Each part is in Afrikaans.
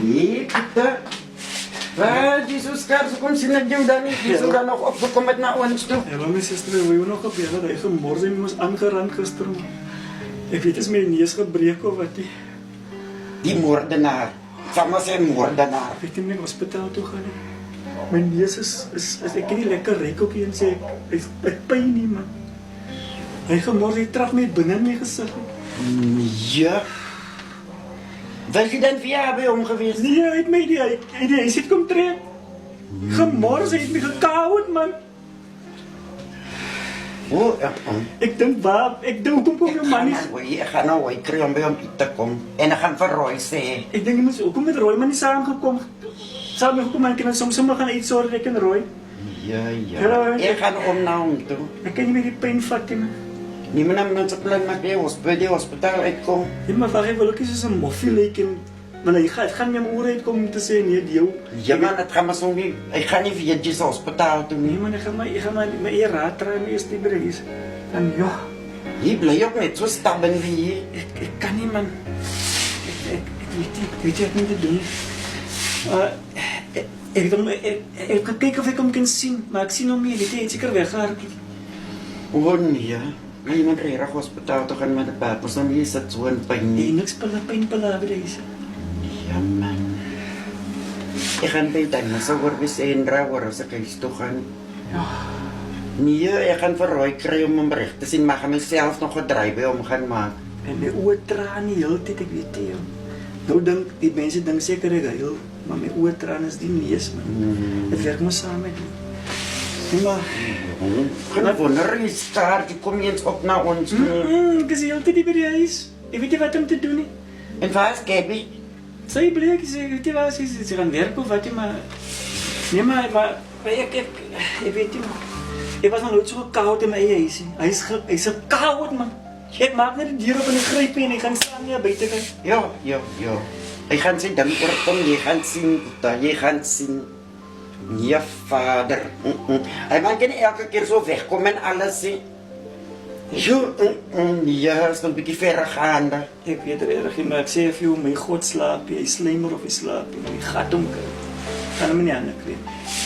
Nee, Pieter. Waar, Jesus Christus, kom sinagyaw dani. Jesus dan nog opgekomen na ons toe. Ja, maar my suster, wil jy nog gebeur dat hy gemors en ons aangerand gister? Ek weet is my neus gebreek of wat nie. Die moordenaar. Van ons een moordenaar. Ek weet nie meer hospitaal toe gaan nie. My neus is ek kan nie lekker reik ook nie en sê ek pyn nie man. Hy gemors, hy trap my binne in my gesig. Ja. Wil jy dan via by hom gewees? Nee, hy het my nie, hy sê kom trek. Gemors, hy het my gekauwd man. O, ja. Ek dink hoekom kom jou man nie? Ek gaan nou kry om by hom te kom. En ek gaan vir Roy sê. Ek dink jy moet hoekom met Roy man nie saamgekom. Saam gekom en kan soms sommer gaan uitsorg ek en Roy. Ja. Ek gaan om na hom toe. Ek kan nie meer die pyn vat nie man. Nie meer na mense plan maak by die hospitaal uitkom. Ja, maar waar ek wil ook soos 'n moffie lyk en maar hy gaan my oor uitkom om te sê nee, jou. Ja man, dit gaan maar so nie. Ek gaan nie vir die hospitaal toe Nee nie. man, ek gaan my eer raad draai my eerste breis. En ja, Jy bly ook net so stubborn wie jy. ek kan nie man. Ek weet ek moet dit doen. Ek kan kyk of ek hom kan sien, maar ek sien hom nie, dit het seker weggehardloop. O nee. Jy moet reg hospitaal toe gaan met die pap. Ons dan hier sit so in pyn Nee, nie. niks pynpalaver is. Ja man. Ek gaan by dan so oor wie sê en dra oor as ek huis toe gaan. Ja. Nee, ek gaan vir Roy kry om hom reg te sien, maar gaan myself nog 'n draai by hom gaan maak. En my oë traan die hele tyd, ek weet nie. Nou dink die mense dink seker ek huil, maar my oë traan is die neus man. Dit werk mos saam met my. Nee, maar Gaan wonder jy staar, jy kom eens op na ons toe. ek is die hele tyd hier by die huis. Ek weet nie wat om te doen nie. En waar is Gabby? Sy bleek, ek weet nie waar sy gaan werk of wat nie, maar nee, maar ek weet nie. Ek was nog nooit so gekoud in my eie huis nie. Hy's gekoud man. Ek maak net die deur op en ek gryp en ek gaan staan nie buite kyk. Ja. Ek gaan sien dan oorkom, jy gaan sien, jy gaan sien. Ja, vader. Hy maak nie elke keer so wegkom en alles sê. Jo, ja, is nog 'n bietjie verder gaande. Ek weet regtig, maar ek sê vir jou, my God slaap, hy slymer of hy slaap, hy gat hom kry. Kan hom nie aan kry.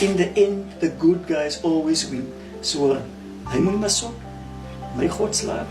In the end, the good guys always win. So, hy moet maar so. My God slaap.